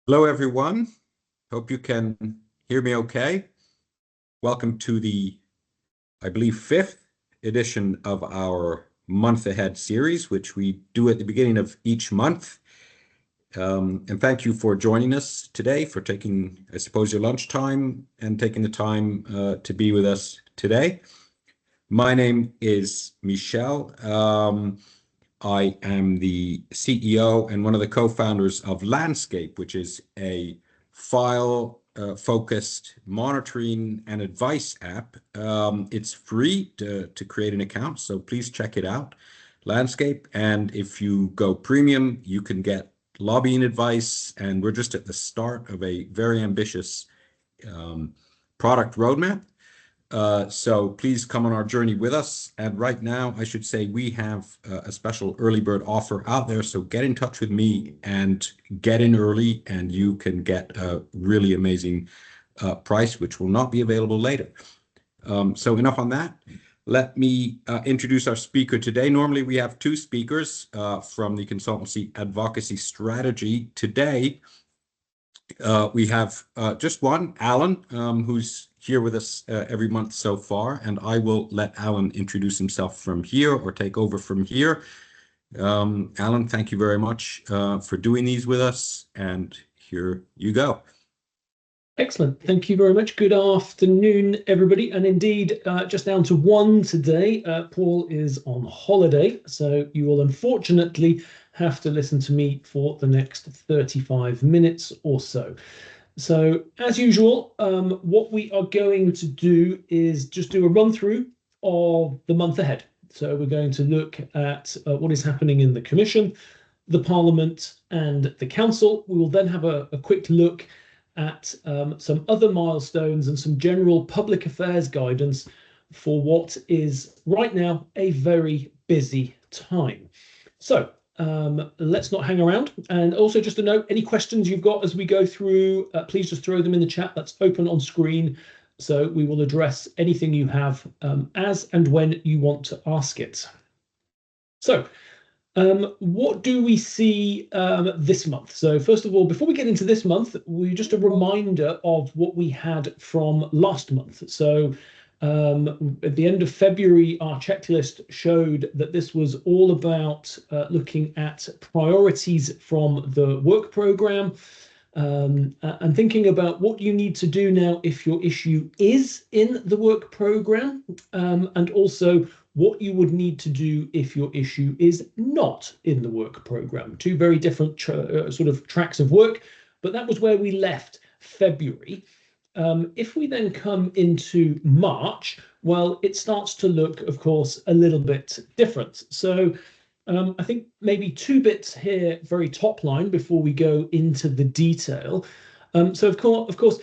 Hello, everyone. Hope you can hear me okay. Welcome to the, I believe, fifth edition of our Month Ahead series, which we do at the beginning of each month. And thank you for joining us today, for taking, I suppose, your lunchtime and taking the time to be with us today. My name is Michel. I am the CEO and one of the co-founders of Lanzcape, which is a file-focused monitoring and advice app. It's free to create an account, so please check it out, Lanzcape. And if you go premium, you can get lobbying advice. And we're just at the start of a very ambitious product roadmap. So please come on our journey with us. And right now, I should say we have a special early bird offer out there. So get in touch with me and get in early, and you can get a really amazing price, which will not be available later. So enough on that. Let me introduce our speaker today. Normally, we have two speakers from the consultancy AdvocacyStrategy. Today, we have just one, Alan, who's here with us every month so far, and I will let Alan introduce himself from here or take over from here. Alan, thank you very much for doing these with us, and here you go. Excellent. Thank you very much. Good afternoon, everybody. And indeed, just down to one today. Paul is on holiday, so you will unfortunately have to listen to me for the next 35 minutes or so. So as usual, what we are going to do is just do a run through of the month ahead. So we're going to look at what is happening in the Commission, the Parliament and the Council. We will then have a quick look at some other milestones and some general public affairs guidance for what is right now a very busy time. So let's not hang around. And also just a note, any questions you've got as we go through, please just throw them in the chat. That's open on screen. So we will address anything you have as and when you want to ask it. So what do we see this month? So first of all, before we get into this month, just a reminder of what we had from last month. So at the end of February, our checklist showed that this was all about looking at priorities from the work program and thinking about what you need to do now if your issue is in the work program, and also what you would need to do if your issue is not in the work program. Two very different sort of tracks of work, but that was where we left February. If we then come into March, well, it starts to look, of course, a little bit different. So I think maybe two bits here, very top line, before we go into the detail. So of course,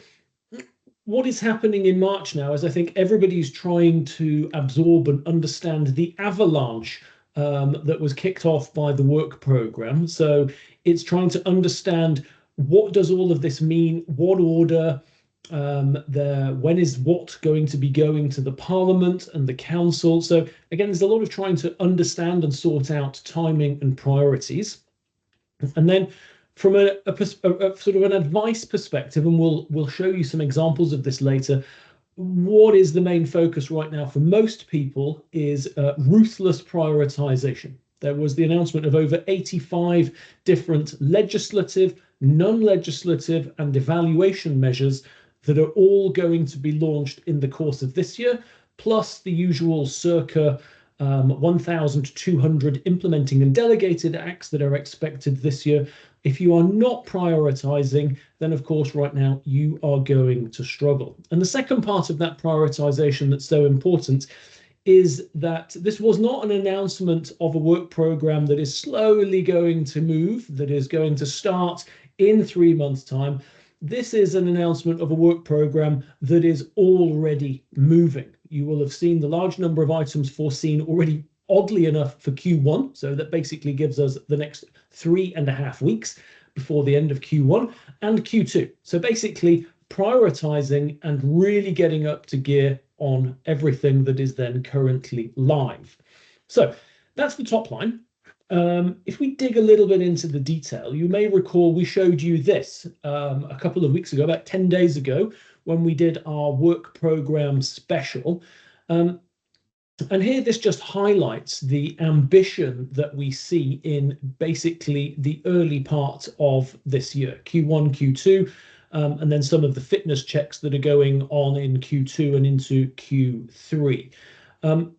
what is happening in March now is I think everybody's trying to absorb and understand the avalanche that was kicked off by the work program. So it's trying to understand, what does all of this mean? What order? When is what going to be going to the Parliament and the Council? So again, there's a lot of trying to understand and sort out timing and priorities. And then from a sort of an advice perspective, and we'll show you some examples of this later, what is the main focus right now for most people is ruthless prioritization. There was the announcement of over 85 different legislative, non-legislative and evaluation measures that are all going to be launched in the course of this year, plus the usual circa 1,200 implementing and delegated acts that are expected this year. If you are not prioritizing, then of course right now you are going to struggle. And the second part of that prioritization that's so important is that this was not an announcement of a work program that is slowly going to move, that is going to start in 3 months' time. This is an announcement of a work program that is already moving. You will have seen the large number of items foreseen already, oddly enough, for Q1. So that basically gives us the next 3.5 weeks before the end of Q1 and Q2. So basically prioritizing and really getting up to gear on everything that is then currently live. So that's the top line. if we dig a little bit into the detail, you may recall we showed you this a couple of weeks ago, about 10 days ago, when we did our work program special. And here this just highlights the ambition that we see in basically the early part of this year, Q1, Q2, and then some of the fitness checks that are going on in Q2 and into Q3.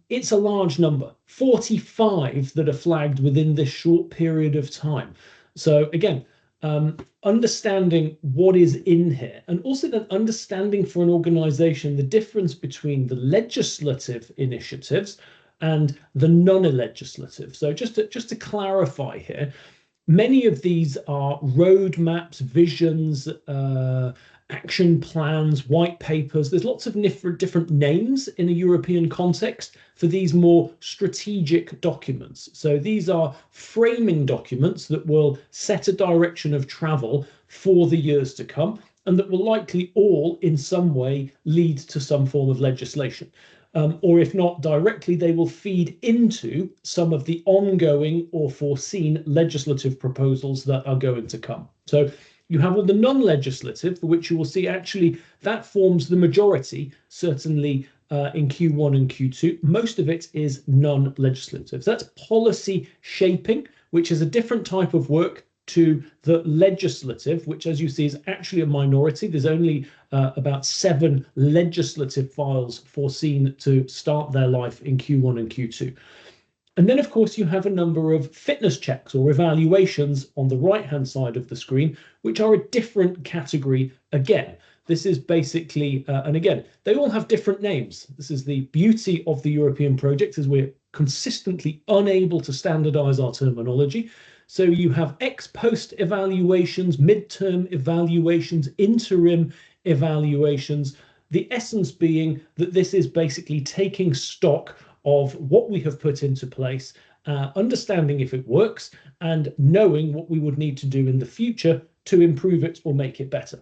It's a large number, 45 that are flagged within this short period of time. So again, understanding what is in here, and also then understanding for an organization the difference between the legislative initiatives and the non-legislative. So just to clarify here, many of these are roadmaps, visions, action plans, white papers. There's lots of different names in a European context for these more strategic documents. So these are framing documents that will set a direction of travel for the years to come, and that will likely all in some way lead to some form of legislation. Or if not directly, they will feed into some of the ongoing or foreseen legislative proposals that are going to come. So you have all the non-legislative, for which you will see actually that forms the majority, certainly in Q1 and Q2. Most of it is non-legislative. So that's policy shaping, which is a different type of work to the legislative, which, as you see, is actually a minority. There's only about 7 legislative files foreseen to start their life in Q1 and Q2. And then, of course, you have a number of fitness checks or evaluations on the right-hand side of the screen, which are a different category again. This is basically, and again, they all have different names. This is the beauty of the European project, is we're consistently unable to standardize our terminology. So you have ex-post evaluations, midterm evaluations, interim evaluations, the essence being that this is basically taking stock of what we have put into place, understanding if it works, and knowing what we would need to do in the future to improve it or make it better.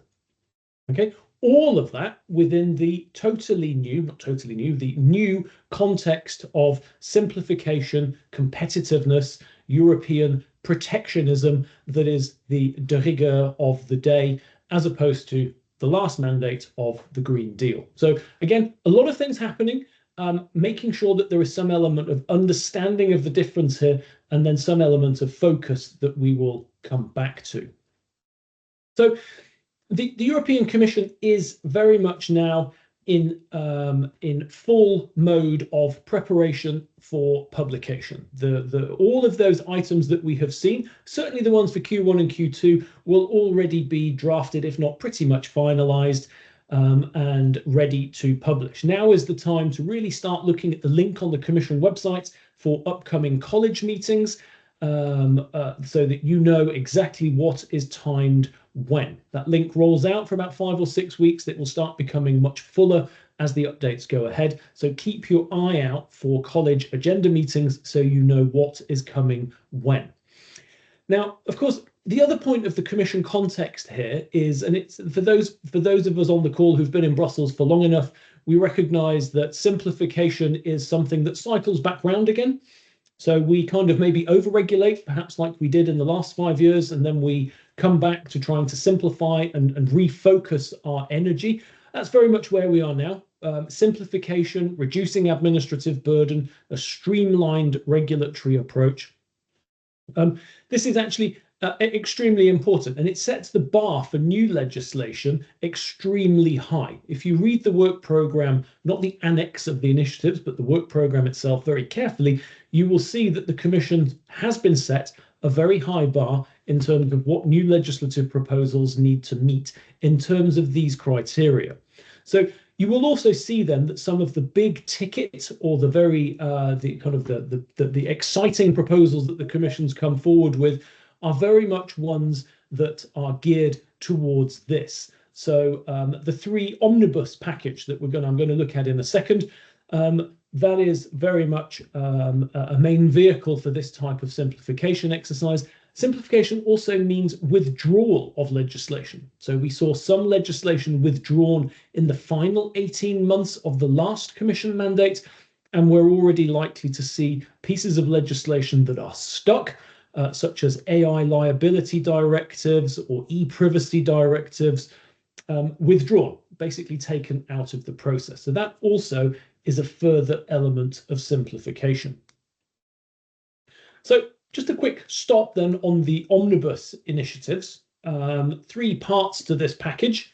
Okay, all of that within the the new context of simplification, competitiveness, European protectionism that is the de rigueur of the day, as opposed to the last mandate of the Green Deal. So again, a lot of things happening. Making sure that there is some element of understanding of the difference here, and then some element of focus that we will come back to. So the European Commission is very much now in full mode of preparation for publication. All of those items that we have seen, certainly the ones for Q1 and Q2, will already be drafted, if not pretty much finalized, and ready to publish. Now is the time to really start looking at the link on the Commission website for upcoming college meetings, so that you know exactly what is timed when. That link rolls out for about 5 or 6 weeks. It will start becoming much fuller as the updates go ahead. So keep your eye out for college agenda meetings so you know what is coming when. Now, of course, the other point of the Commission context here is, and it's for those of us on the call who've been in Brussels for long enough, we recognise that simplification is something that cycles back round again. So we kind of maybe overregulate, perhaps like we did in the last 5 years, and then we come back to trying to simplify and refocus our energy. That's very much where we are now. Simplification, reducing administrative burden, a streamlined regulatory approach. This is actually extremely important, and it sets the bar for new legislation extremely high. If you read the work programme, not the annex of the initiatives, but the work programme itself very carefully, you will see that the Commission has been set a very high bar in terms of what new legislative proposals need to meet in terms of these criteria. So you will also see then that some of the big ticket, or the very the exciting proposals that the Commission's come forward with are very much ones that are geared towards this. So the 3 omnibus package that I'm going to look at in a second, that is very much a main vehicle for this type of simplification exercise. Simplification also means withdrawal of legislation. So we saw some legislation withdrawn in the final 18 months of the last Commission mandate. And we're already likely to see pieces of legislation that are stuck, such as AI liability directives or e-privacy directives, withdrawn, basically taken out of the process. So that also is a further element of simplification. So just a quick stop then on the omnibus initiatives. 3 parts to this package,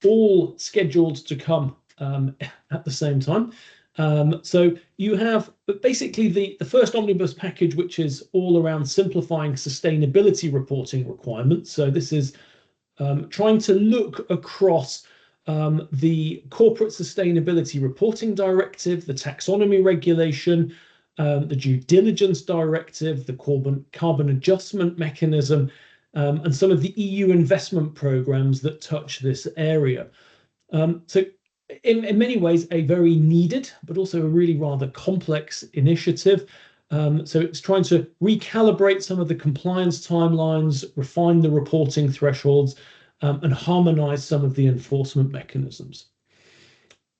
all scheduled to come at the same time. So you have basically the first omnibus package, which is all around simplifying sustainability reporting requirements. So this is trying to look across the Corporate Sustainability Reporting Directive, the Taxonomy Regulation, the Due Diligence Directive, the Carbon Adjustment Mechanism, and some of the EU investment programs that touch this area. So in many ways, a very needed, but also a really rather complex initiative. So it's trying to recalibrate some of the compliance timelines, refine the reporting thresholds, and harmonize some of the enforcement mechanisms.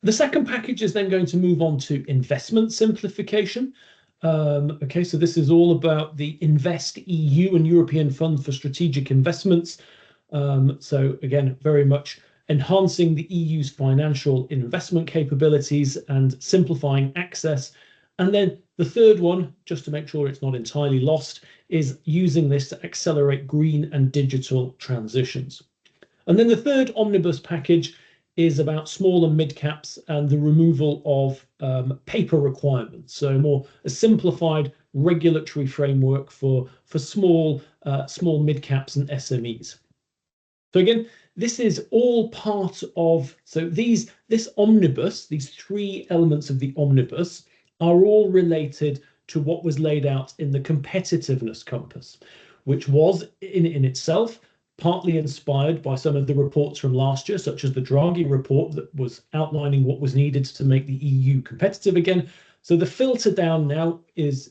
The second package is then going to move on to investment simplification. Okay, so this is all about the Invest EU and European Fund for Strategic Investments. So again, very much enhancing the EU's financial investment capabilities and simplifying access. And then the third one, just to make sure it's not entirely lost, is using this to accelerate green and digital transitions. And then the third omnibus package is about small and mid caps and the removal of paper requirements. So a simplified regulatory framework for small mid caps and SMEs. So again, this is all part of, so this omnibus, these 3 elements of the omnibus are all related to what was laid out in the competitiveness compass, which was in itself partly inspired by some of the reports from last year, such as the Draghi report that was outlining what was needed to make the EU competitive again. So the filter down now is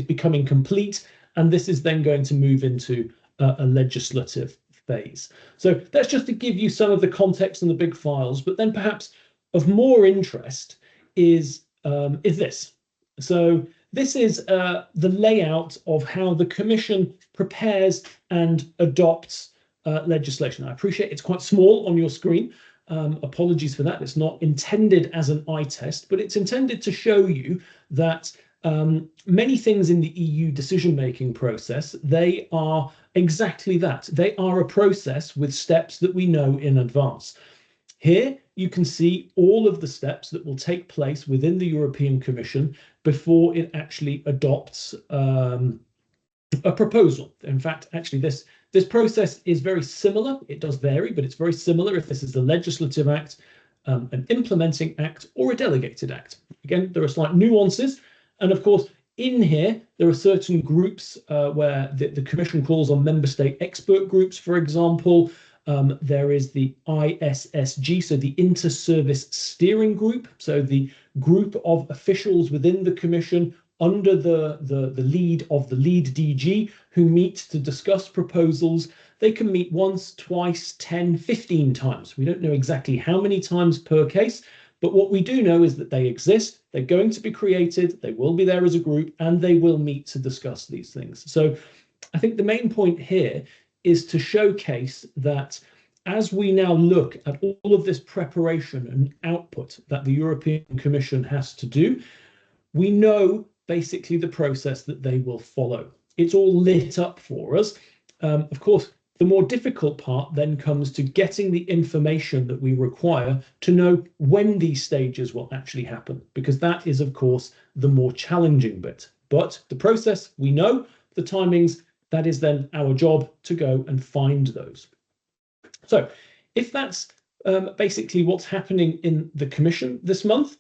becoming complete, and this is then going to move into a legislative phase. So that's just to give you some of the context and the big files, but then perhaps of more interest is this. So this is the layout of how the Commission prepares and adopts legislation. I appreciate it's quite small on your screen. Apologies for that. It's not intended as an eye test, but it's intended to show you that many things in the EU decision-making process, they are exactly that. They are a process with steps that we know in advance. Here you can see all of the steps that will take place within the European Commission before it actually adopts a proposal. In fact, actually this process is very similar. It does vary, but it's very similar if this is a legislative act, an implementing act, or a delegated act. Again, there are slight nuances. And of course, in here, there are certain groups where the Commission calls on member state expert groups, for example. There is the ISSG, so the Inter-Service Steering Group, so the group of officials within the Commission under the lead of the lead DG who meet to discuss proposals. They can meet once, twice, 10, 15 times. We don't know exactly how many times per case, but what we do know is that they exist, they're going to be created, they will be there as a group, and they will meet to discuss these things. So I think the main point here is to showcase that as we now look at all of this preparation and output that the European Commission has to do, we know basically the process that they will follow. It's all lit up for us. Of course, the more difficult part then comes to getting the information that we require to know when these stages will actually happen, because that is, of course, the more challenging bit. But the process, we know, the timings, that is then our job to go and find those. So if that's basically what's happening in the Commission this month,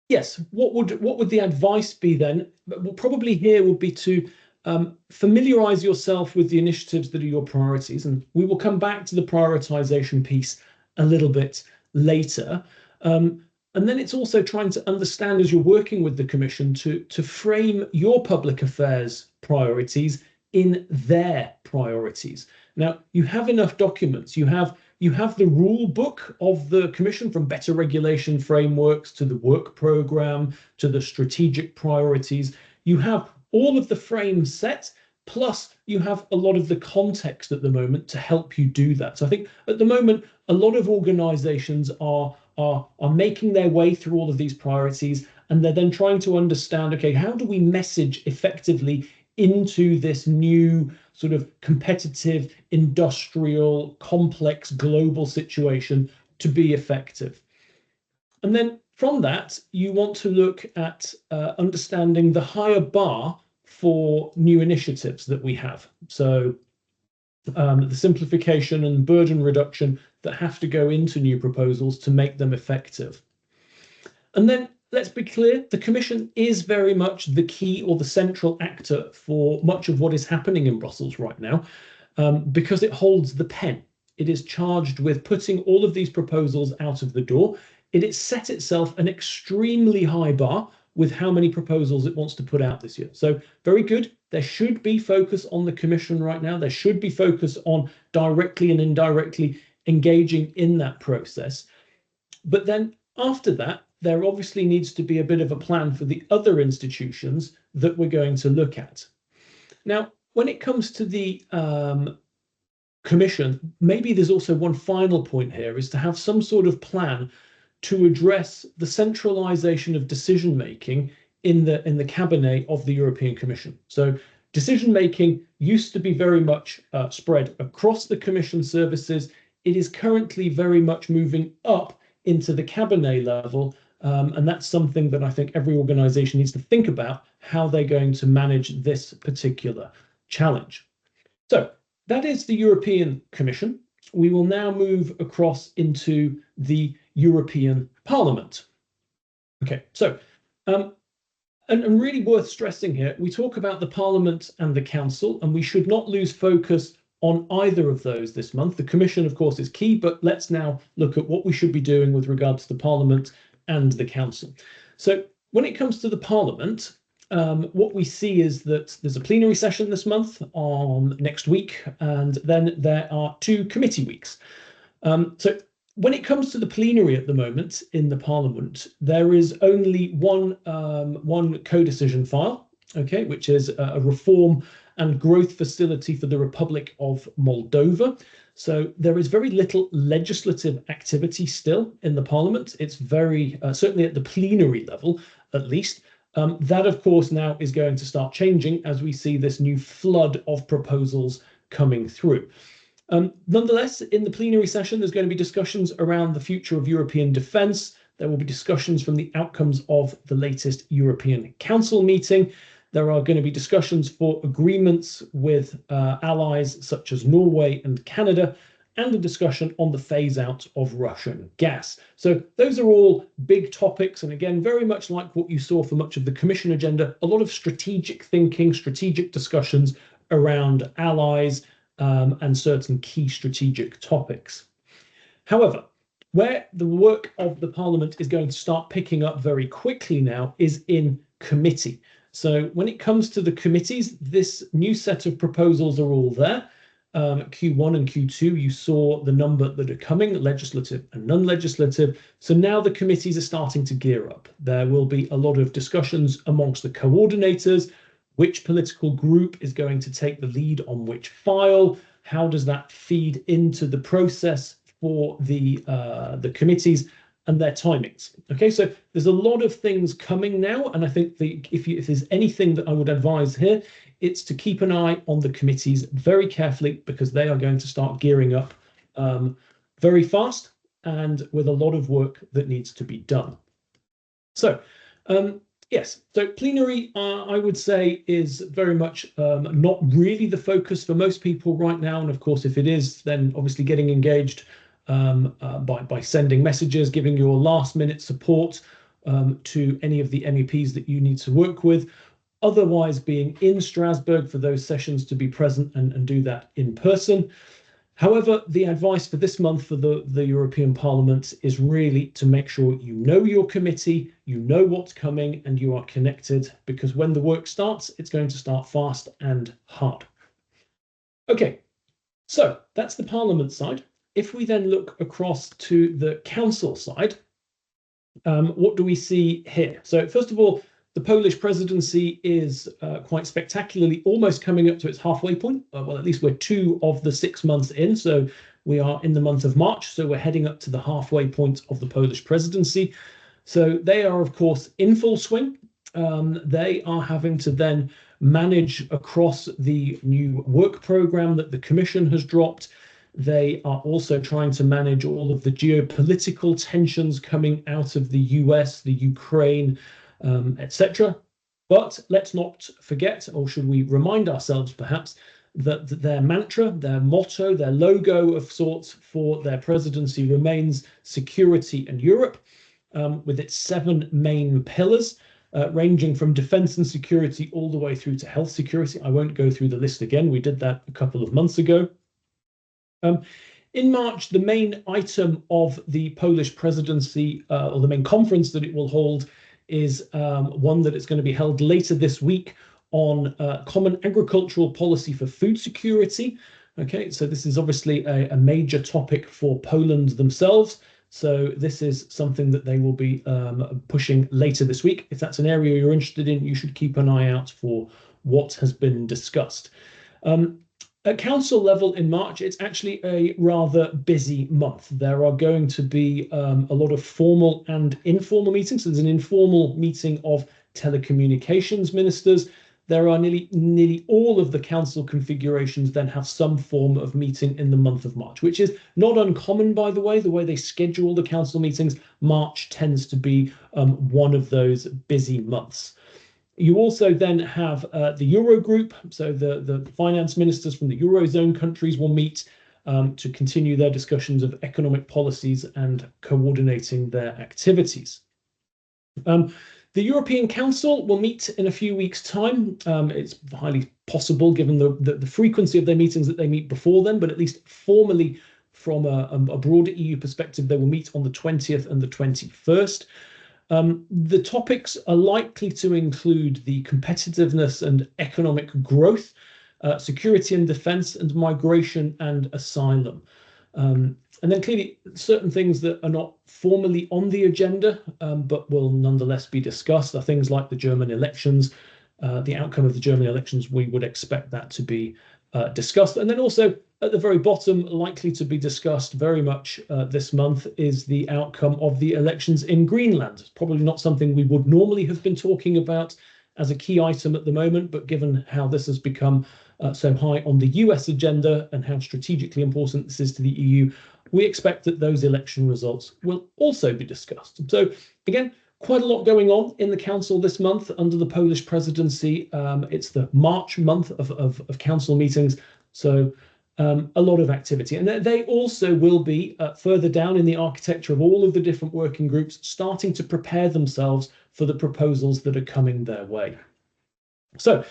yes, what would the advice be then? Well, probably here would be to familiarize yourself with the initiatives that are your priorities, and we will come back to the prioritization piece a little bit later. And then it's also trying to understand, as you're working with the Commission, to frame your public affairs priorities in their priorities. Now, you have enough documents, you have you have the rule book of the Commission, from better regulation frameworks to the work programme to the strategic priorities. You have all of the frames set, plus you have a lot of the context at the moment to help you do that. So I think at the moment, a lot of organisations are making their way through all of these priorities, and they're then trying to understand, okay, how do we message effectively into this new sort of competitive, industrial, complex, global situation to be effective? And then from that, you want to look at understanding the higher bar for new initiatives that we have. So the simplification and burden reduction that have to go into new proposals to make them effective. And then let's be clear, the Commission is very much the key or the central actor for much of what is happening in Brussels right now, because it holds the pen. It is charged with putting all of these proposals out of the door. It has set itself an extremely high bar with how many proposals it wants to put out this year. So very good. There should be focus on the Commission right now. There should be focus on directly and indirectly engaging in that process. But then after that, there obviously needs to be a bit of a plan for the other institutions that we're going to look at. Now, when it comes to the Commission, maybe there's also one final point here, is to have some sort of plan to address the centralisation of decision making in the cabinet of the European Commission. So decision making used to be very much spread across the Commission services. It is currently very much moving up into the cabinet level, and that's something that I think every organisation needs to think about, how they're going to manage this particular challenge. So that is the European Commission. We will now move across into the European Parliament. Okay, so and really worth stressing here, we talk about the Parliament and the Council, and we should not lose focus on either of those this month. The Commission, of course, is key, but let's now look at what we should be doing with regard to the Parliament and the Council. So when it comes to the Parliament, what we see is that there's a plenary session this month on next week, and then there are 2 committee weeks. So when it comes to the plenary at the moment in the Parliament, there is only one co-decision file, okay, which is a reform and growth facility for the Republic of Moldova. So there is very little legislative activity still in the Parliament. It's very, certainly at the plenary level, at least. That, of course, now is going to start changing as we see this new flood of proposals coming through. Nonetheless, in the plenary session, there's going to be discussions around the future of European defence. There will be discussions from the outcomes of the latest European Council meeting. There are going to be discussions for agreements with allies such as Norway and Canada, and a discussion on the phase out of Russian gas. So those are all big topics. And again, very much like what you saw for much of the Commission agenda, a lot of strategic thinking, strategic discussions around allies and certain key strategic topics. However, where the work of the Parliament is going to start picking up very quickly now is in committee. So when it comes to the committees, this new set of proposals are all there. Q1 and Q2, you saw the number that are coming, legislative and non-legislative. So now the committees are starting to gear up. There will be a lot of discussions amongst the coordinators, which political group is going to take the lead on which file, how does that feed into the process for the committees and their timings. Okay, so there's a lot of things coming now, and I think if there's anything that I would advise here, it's to keep an eye on the committees very carefully, because they are going to start gearing up very fast and with a lot of work that needs to be done. So yes, so plenary, I would say, is very much not really the focus for most people right now. And of course, if it is, then obviously getting engaged by sending messages, giving your last minute support to any of the MEPs that you need to work with. Otherwise, being in Strasbourg for those sessions to be present and do that in person. However, the advice for this month for the European Parliament is really to make sure you know your committee, you know what's coming, and you are connected, because when the work starts, it's going to start fast and hard. Okay, so that's the Parliament side. if we then look across to the council side, what do we see here? So first of all, the Polish presidency is quite spectacularly almost coming up to its halfway point. Well, at least we're 2 of the 6 months in. So we are in the month of March. So we're heading up to the halfway point of the Polish presidency. So they are, of course, in full swing. They are having to then manage across the new work program that the Commission has dropped. They are also trying to manage all of the geopolitical tensions coming out of the US, the Ukraine, etc. But let's not forget, or should we remind ourselves perhaps, that their mantra, their motto, their logo of sorts for their presidency remains security and Europe, with its 7 main pillars, ranging from defense and security all the way through to health security. I won't go through the list again. We did that a couple of months ago. In March, the main item of the Polish presidency, or the main conference that it will hold, is one that is going to be held later this week on common agricultural policy for food security. Okay, so this is obviously a major topic for Poland themselves. So this is something that they will be pushing later this week. If that's an area you're interested in, you should keep an eye out for what has been discussed. At council level in March, it's actually a rather busy month. There are going to be a lot of formal and informal meetings. So there's an informal meeting of telecommunications ministers. There are nearly all of the council configurations then have some form of meeting in the month of March, which is not uncommon, by the way they schedule the council meetings. March tends to be one of those busy months. You also then have the Eurogroup, so the finance ministers from the Eurozone countries will meet to continue their discussions of economic policies and coordinating their activities. The European Council will meet in a few weeks' time. It's highly possible, given the frequency of their meetings, that they meet before then, but at least formally from a broader EU perspective, they will meet on the 20th and the 21st. The topics are likely to include the competitiveness and economic growth, security and defence, and migration and asylum. And then clearly certain things that are not formally on the agenda, but will nonetheless be discussed, are things like the German elections. The outcome of the German elections, we would expect that to be discussed. And then also at the very bottom, likely to be discussed very much this month, is the outcome of the elections in Greenland. It's probably not something we would normally have been talking about as a key item at the moment, but given how this has become so high on the US agenda and how strategically important this is to the EU, we expect that those election results will also be discussed. So again, quite a lot going on in the council this month under the Polish presidency. It's the March month of council meetings, so a lot of activity. And they also will be further down in the architecture of all of the different working groups, starting to prepare themselves for the proposals that are coming their way. So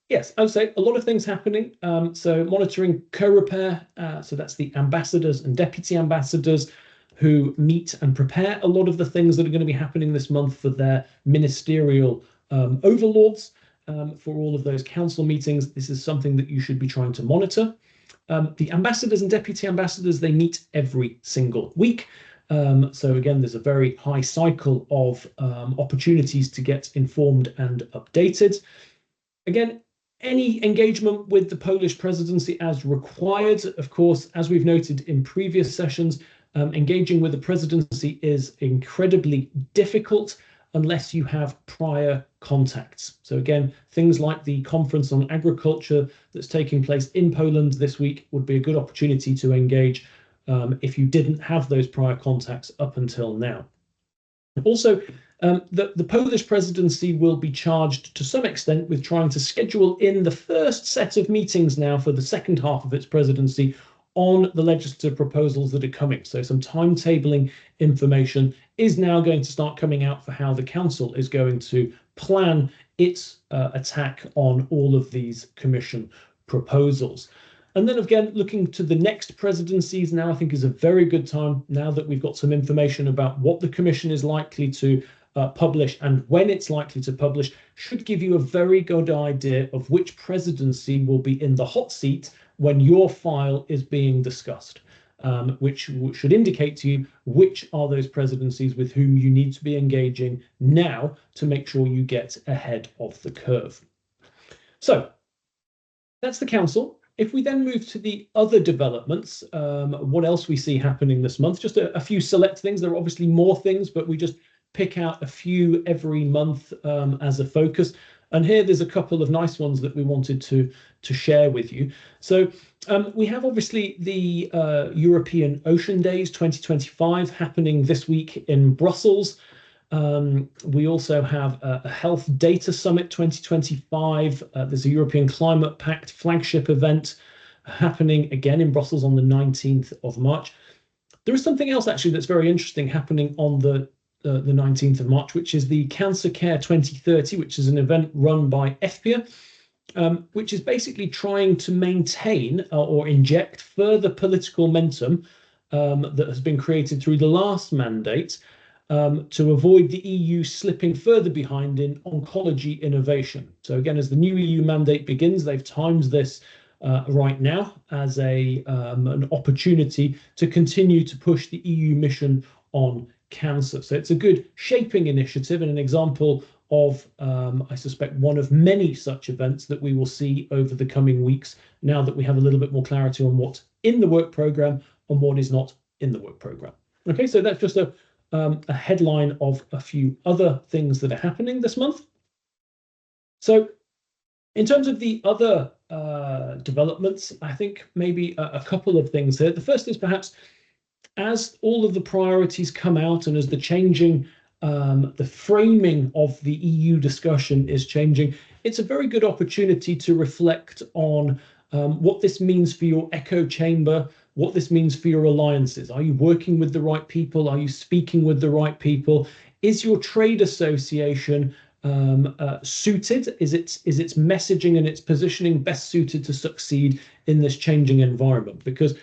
yes, I would say a lot of things happening. So monitoring co-repair, so that's the ambassadors and deputy ambassadors who meet and prepare a lot of the things that are going to be happening this month for their ministerial overlords. For all of those council meetings, this is something that you should be trying to monitor. The ambassadors and deputy ambassadors, they meet every single week. So again, there's a very high cycle of opportunities to get informed and updated. Again, any engagement with the Polish presidency as required. Of course, as we've noted in previous sessions, engaging with the presidency is incredibly difficult unless you have prior contacts. So again, things like the conference on agriculture that's taking place in Poland this week would be a good opportunity to engage if you didn't have those prior contacts up until now. Also, the Polish presidency will be charged to some extent with trying to schedule in the first set of meetings now for the second half of its presidency on the legislative proposals that are coming. So some timetabling information is now going to start coming out for how the council is going to plan its attack on all of these commission proposals. And then again, looking to the next presidencies now, I think is a very good time, now that we've got some information about what the commission is likely to publish and when it's likely to publish, should give you a very good idea of which presidency will be in the hot seat when your file is being discussed. which should indicate to you which are those presidencies with whom you need to be engaging now to make sure you get ahead of the curve. So that's the council. If we then move to the other developments, what else we see happening this month, just a few select things. There are obviously more things, but we just pick out a few every month as a focus. And here there's a couple of nice ones that we wanted to share with you. So we have obviously the European Ocean Days 2025 happening this week in Brussels. We also have a Health Data Summit 2025. There's a European Climate Pact flagship event happening again in Brussels on the 19th of March. There is something else actually that's very interesting happening on the 19th of March, which is the Cancer Care 2030, which is an event run by FPIA, which is basically trying to maintain or inject further political momentum that has been created through the last mandate to avoid the EU slipping further behind in oncology innovation. So again, as the new EU mandate begins, they've timed this right now as an opportunity to continue to push the EU mission on cancer. So it's a good shaping initiative and an example of, I suspect, one of many such events that we will see over the coming weeks now that we have a little bit more clarity on what's in the work programme and what is not in the work programme. Okay, so that's just a headline of a few other things that are happening this month. So in terms of the other developments, I think maybe a couple of things here. The first is perhaps as all of the priorities come out and as the changing, the framing of the EU discussion is changing, it's a very good opportunity to reflect on what this means for your echo chamber, what this means for your alliances. Are you working with the right people? Are you speaking with the right people? Is your trade association suited? Is its messaging and its positioning best suited to succeed in this changing environment? Because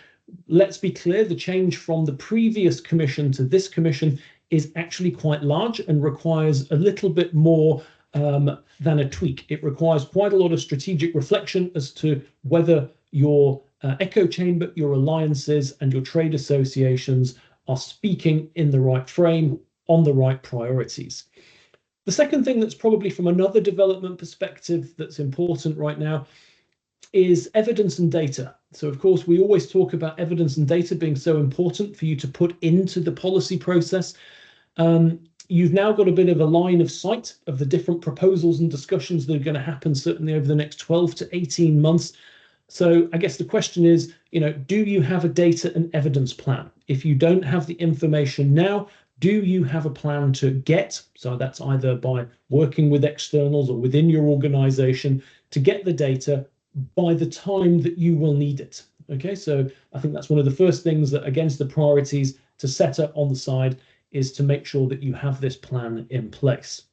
let's be clear, the change from the previous commission to this commission is actually quite large and requires a little bit more than a tweak. It requires quite a lot of strategic reflection as to whether your echo chamber, your alliances and your trade associations are speaking in the right frame on the right priorities. The second thing that's probably from another development perspective that's important right now is evidence and data. So of course, we always talk about evidence and data being so important for you to put into the policy process. You've now got a bit of a line of sight of the different proposals and discussions that are going to happen certainly over the next 12 to 18 months. So I guess the question is, do you have a data and evidence plan? If you don't have the information now, do you have a plan to get, so that's either by working with externals or within your organization, to get the data by the time that you will need it? Okay, so I think that's one of the first things that against the priorities to set up on the side is to make sure that you have this plan in place.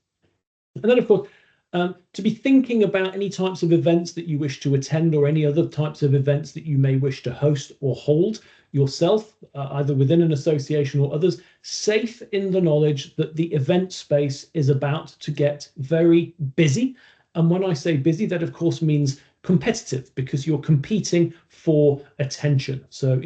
And then of course, to be thinking about any types of events that you wish to attend or any other types of events that you may wish to host or hold yourself, either within an association or others, safe in the knowledge that the event space is about to get very busy. And when I say busy, that of course means competitive, because you're competing for attention. So,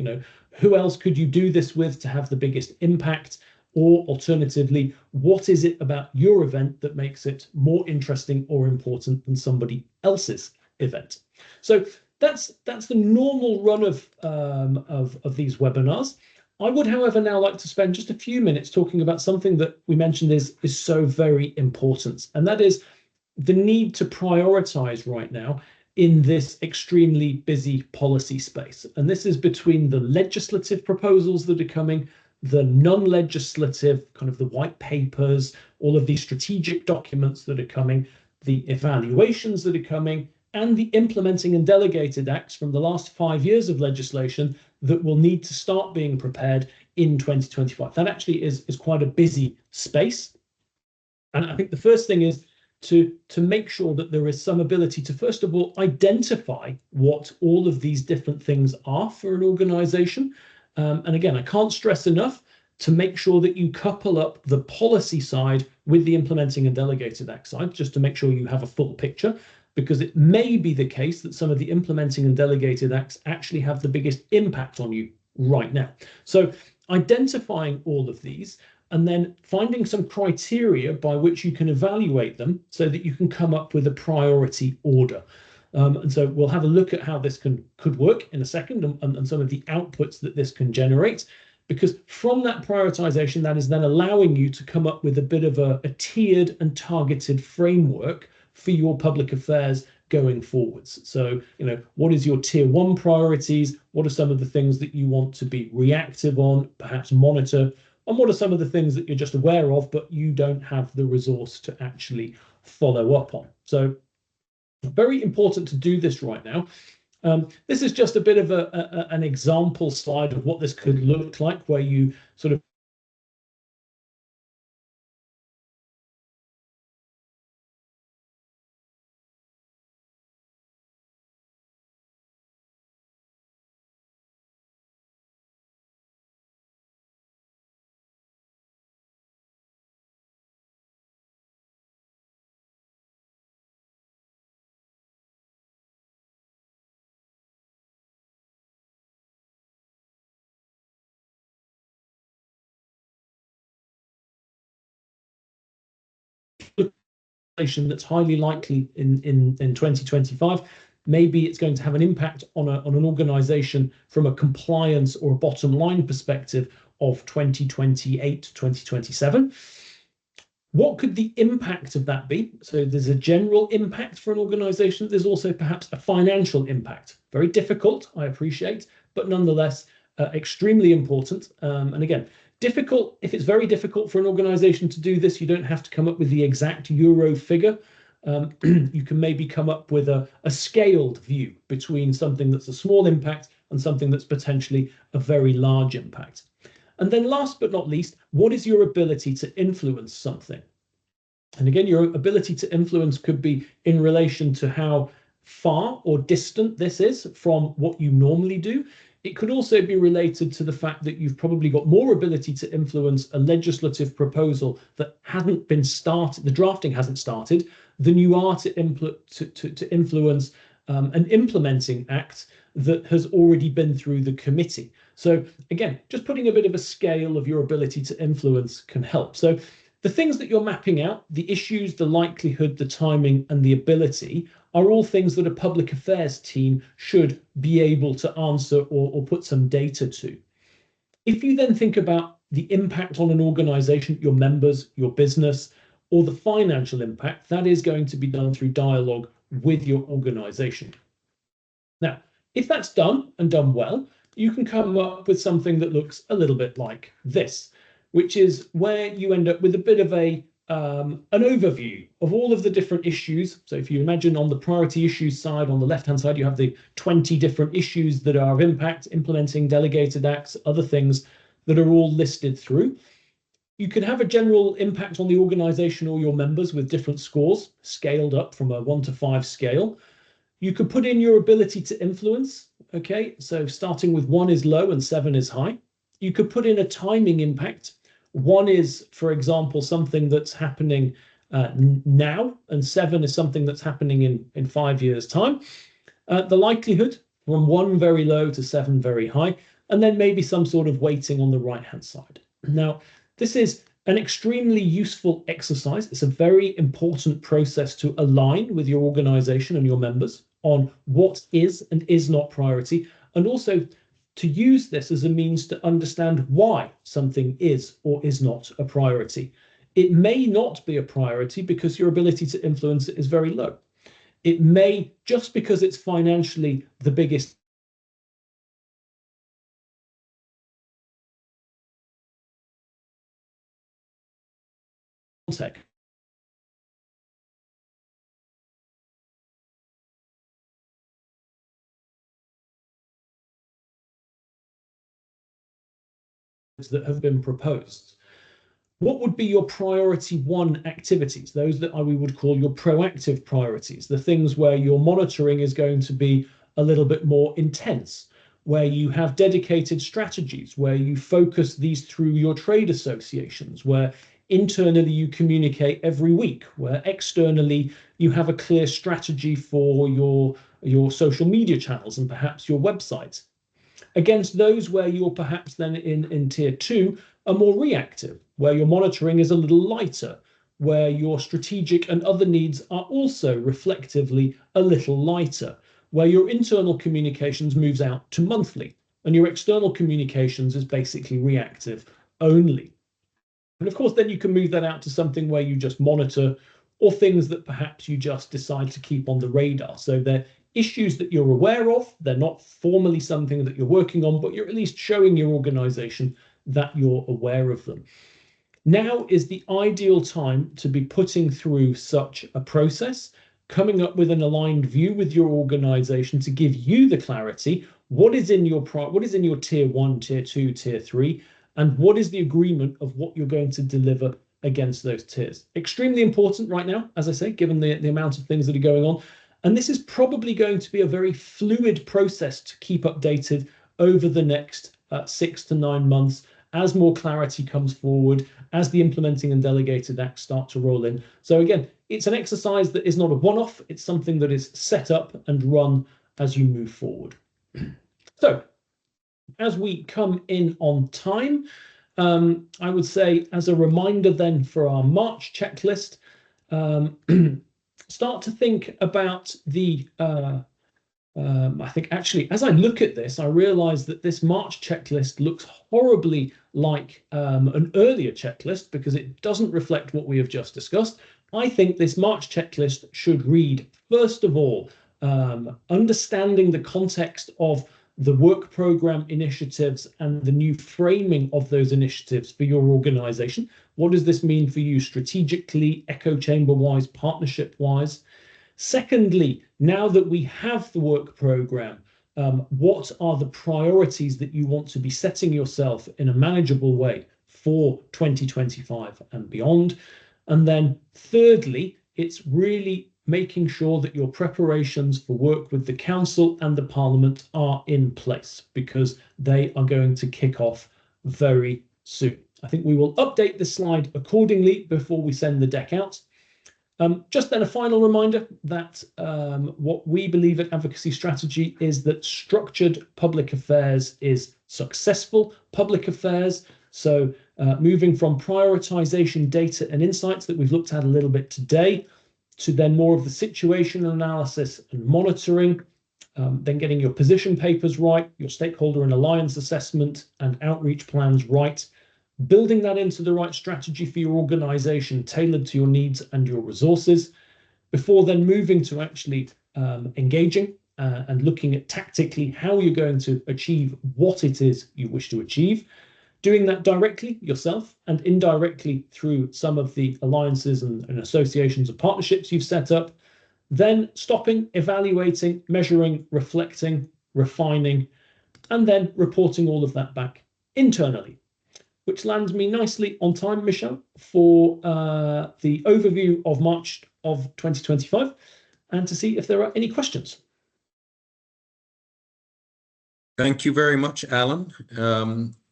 who else could you do this with to have the biggest impact? Or alternatively, what is it about your event that makes it more interesting or important than somebody else's event? So that's the normal run of these webinars. I would, however, now like to spend just a few minutes talking about something that we mentioned is so very important, and that is the need to prioritize right now in this extremely busy policy space. And this is between the legislative proposals that are coming, the non-legislative, kind of the white papers, all of these strategic documents that are coming, the evaluations that are coming, and the implementing and delegated acts from the last 5 years of legislation that will need to start being prepared in 2025. That actually is quite a busy space. And I think the first thing is to make sure that there is some ability to, first of all, identify what all of these different things are for an organization. And again, I can't stress enough to make sure that you couple up the policy side with the implementing and delegated act side, just to make sure you have a full picture, because it may be the case that some of the implementing and delegated acts actually have the biggest impact on you right now. So identifying all of these and then finding some criteria by which you can evaluate them so that you can come up with a priority order. And so we'll have a look at how this could work in a second, and some of the outputs that this can generate, because from that prioritization, that is then allowing you to come up with a bit of a tiered and targeted framework for your public affairs going forwards. So, what is your tier one priorities? What are some of the things that you want to be reactive on, perhaps monitor? And what are some of the things that you're just aware of, but you don't have the resource to actually follow up on? So very important to do this right now. This is just a bit of an example slide of what this could look like, where you sort of that's highly likely in 2025. Maybe it's going to have an impact on an organization from a compliance or a bottom line perspective of 2028 to 2027. What could the impact of that be? So there's a general impact for an organization. There's also perhaps a financial impact. Very difficult, I appreciate, but nonetheless extremely important. And again, difficult, if it's very difficult for an organization to do this, you don't have to come up with the exact euro figure. You can maybe come up with a scaled view between something that's a small impact and something that's potentially a very large impact. And then last but not least, what is your ability to influence something? And again, your ability to influence could be in relation to how far or distant this is from what you normally do. It could also be related to the fact that you've probably got more ability to influence a legislative proposal that hasn't been started, the drafting hasn't started, than you are to influence an implementing act that has already been through the committee. So again, just putting a bit of a scale of your ability to influence can help. So the things that you're mapping out, the issues, the likelihood, the timing, and the ability are all things that a public affairs team should be able to answer or put some data to. If you then think about the impact on an organization, your members, your business, or the financial impact, that is going to be done through dialogue with your organization. Now, if that's done and done well, you can come up with something that looks a little bit like this, which is where you end up with a bit of an overview of all of the different issues. So if you imagine on the priority issues side, on the left-hand side, you have the 20 different issues that are of impact, implementing delegated acts, other things that are all listed through. You can have a general impact on the organization or your members with different scores, scaled up from a 1 to 5 scale. You could put in your ability to influence, okay? So starting with 1 is low and 7 is high. You could put in a timing impact. 1 is, for example, something that's happening now, and 7 is something that's happening in 5 years' time. The likelihood from 1 very low to 7 very high, and then maybe some sort of weighting on the right-hand side. Now, this is an extremely useful exercise. It's a very important process to align with your organization and your members on what is and is not priority, and also to use this as a means to understand why something is or is not a priority. It may not be a priority because your ability to influence it is very low. It may, just because it's financially the biggest tech, that have been proposed. What would be your priority 1 activities? Those that we would call your proactive priorities, the things where your monitoring is going to be a little bit more intense, where you have dedicated strategies, where you focus these through your trade associations, where internally you communicate every week, where externally you have a clear strategy for your social media channels and perhaps your website. against those where you're perhaps then in tier 2 are more reactive, where your monitoring is a little lighter, where your strategic and other needs are also reflectively a little lighter, where your internal communications moves out to monthly and your external communications is basically reactive only. And of course, then you can move that out to something where you just monitor, or things that perhaps you just decide to keep on the radar. So they're issues that you're aware of. They're not formally something that you're working on, but you're at least showing your organization that you're aware of them. Now is the ideal time to be putting through such a process, coming up with an aligned view with your organization to give you the clarity. What is in your tier 1, tier 2, tier 3, and what is the agreement of what you're going to deliver against those tiers? Extremely important right now, as I say, given the amount of things that are going on. And this is probably going to be a very fluid process to keep updated over the next 6 to 9 months as more clarity comes forward, as the implementing and delegated acts start to roll in. So again, it's an exercise that is not a one-off. It's something that is set up and run as you move forward. So as we come in on time, I would say as a reminder then for our March checklist, start to think about the I think actually, as I look at this, I realize that this March checklist looks horribly like an earlier checklist because it doesn't reflect what we have just discussed. I think this March checklist should read, first of all, understanding the context of the work program initiatives and the new framing of those initiatives for your organization. What does this mean for you strategically, echo chamber wise, partnership wise? Secondly, now that we have the work program, what are the priorities that you want to be setting yourself in a manageable way for 2025 and beyond? And then thirdly, it's really making sure that your preparations for work with the council and the parliament are in place because they are going to kick off very soon. I think we will update the slide accordingly before we send the deck out. Just then a final reminder that what we believe at Advocacy Strategy is that structured public affairs is successful public affairs. So moving from prioritization, data and insights that we've looked at a little bit today to then more of the situational analysis and monitoring, then getting your position papers right, your stakeholder and alliance assessment and outreach plans right, building that into the right strategy for your organization tailored to your needs and your resources, before then moving to actually engaging and looking at tactically how you're going to achieve what it is you wish to achieve, doing that directly yourself and indirectly through some of the alliances and associations and partnerships you've set up, then stopping, evaluating, measuring, reflecting, refining, and then reporting all of that back internally. Which lands me nicely on time, Michelle, for the overview of March of 2025 and to see if there are any questions. Thank you very much, Alan.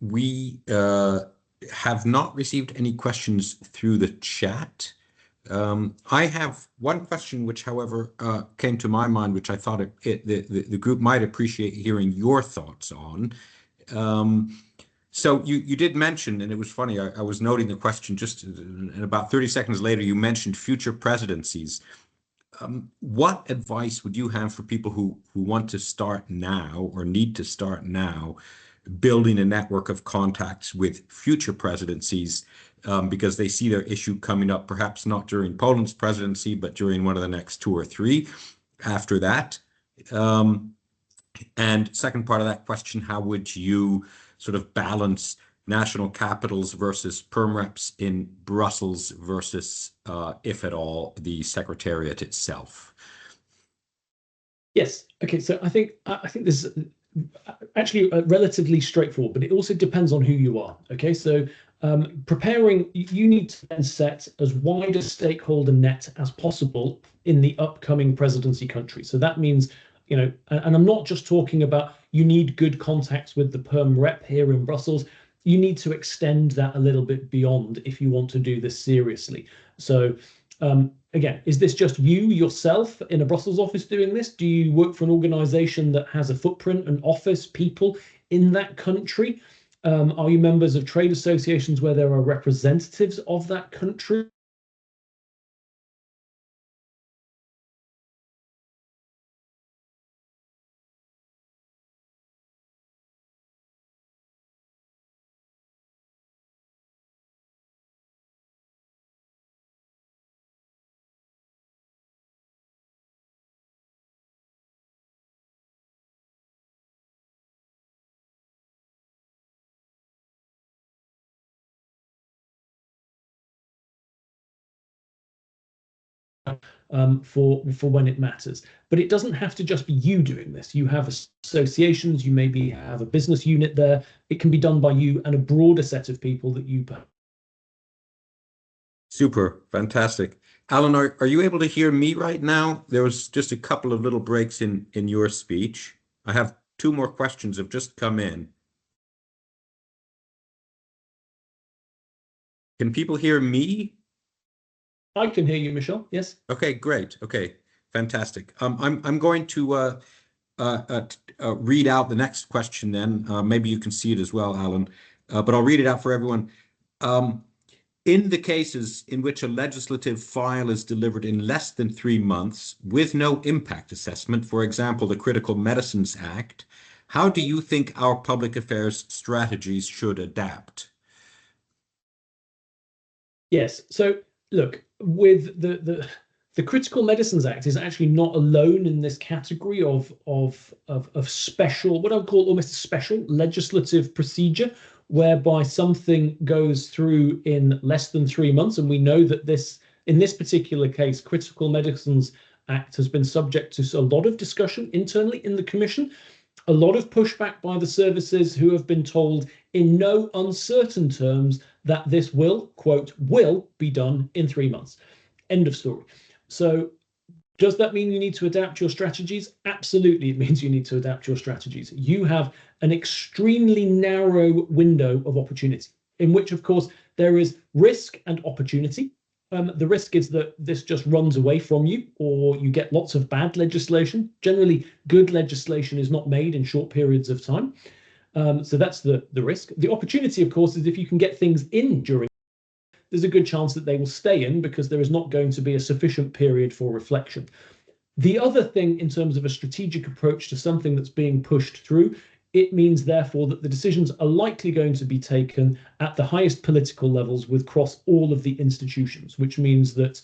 We have not received any questions through the chat. I have one question which, however, came to my mind, which I thought the group might appreciate hearing your thoughts on. So you did mention, and it was funny, I was noting the question just and about 30 seconds later, you mentioned future presidencies. What advice would you have for people who want to start now or need to start now building a network of contacts with future presidencies because they see their issue coming up, perhaps not during Poland's presidency, but during one of the next 2 or 3 after that? And second part of that question, how would you sort of balance national capitals versus perm reps in Brussels versus, if at all, the Secretariat itself? Yes. Okay. So I think this is actually relatively straightforward, but it also depends on who you are. Okay. So preparing, you need to then set as wide a stakeholder net as possible in the upcoming presidency country. So that means, you know, and I'm not just talking about you need good contacts with the perm rep here in Brussels. You need to extend that a little bit beyond if you want to do this seriously. So Again, is this just you yourself in a Brussels office doing this? Do you work for an organization that has a footprint, an office, people in that country? Are you members of trade associations where there are representatives of that country? For when it matters. But it doesn't have to just be you doing this. You have associations, you maybe have a business unit there. It can be done by you and a broader set of people that you. Super, fantastic. Alan, are you able to hear me right now? There was just a couple of little breaks in your speech. I have two more questions have just come in. Can people hear me? I can hear you, Michelle. Yes. Okay, great. Okay, fantastic. I'm going to read out the next question then. Maybe you can see it as well, Alan, but I'll read it out for everyone. In the cases in which a legislative file is delivered in less than 3 months with no impact assessment, for example, the Critical Medicines Act, how do you think our public affairs strategies should adapt? Yes. So look, with the Critical Medicines Act is actually not alone in this category of special, what I would call almost a special legislative procedure, whereby something goes through in less than 3 months. And we know that in this particular case, Critical Medicines Act has been subject to a lot of discussion internally in the Commission, a lot of pushback by the services who have been told in no uncertain terms that this will, quote, will be done in 3 months. End of story. So does that mean you need to adapt your strategies? Absolutely, it means you need to adapt your strategies. You have an extremely narrow window of opportunity in which, of course, there is risk and opportunity. The risk is that this just runs away from you, or you get lots of bad legislation. Generally, good legislation is not made in short periods of time. So that's the risk. The opportunity, of course, is if you can get things in during, there's a good chance that they will stay in because there is not going to be a sufficient period for reflection. The other thing in terms of a strategic approach to something that's being pushed through, it means therefore that the decisions are likely going to be taken at the highest political levels across all of the institutions, which means that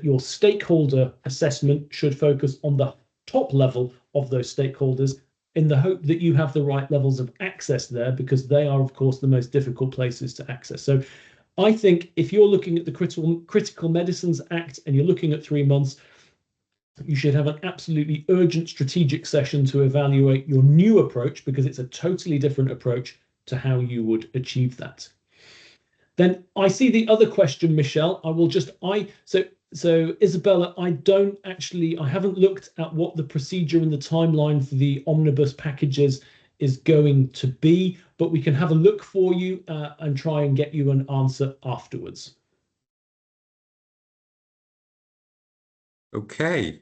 your stakeholder assessment should focus on the top level of those stakeholders in the hope that you have the right levels of access there, because they are, of course, the most difficult places to access. So I think if you're looking at the Critical Medicines Act and you're looking at 3 months, you should have an absolutely urgent strategic session to evaluate your new approach, because it's a totally different approach to how you would achieve that. Then I see the other question, Michelle. So Isabella, I haven't looked at what the procedure and the timeline for the omnibus packages is going to be, but we can have a look for you and try and get you an answer afterwards. Okay.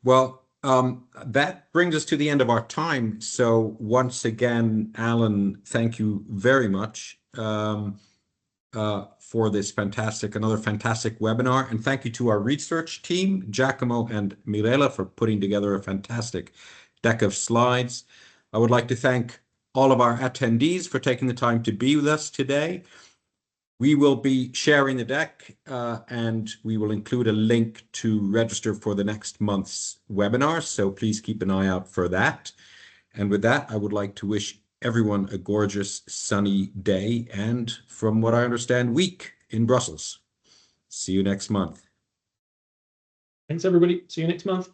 Well, that brings us to the end of our time. So once again, Alan, thank you very much for this another fantastic webinar. And thank you to our research team, Giacomo and Mirela, for putting together a fantastic deck of slides. I would like to thank all of our attendees for taking the time to be with us today. We will be sharing the deck and we will include a link to register for the next month's webinar. So please keep an eye out for that. And with that, I would like to wish everyone a gorgeous sunny day and, from what I understand, week in Brussels. See you next month. Thanks, everybody. See you next month.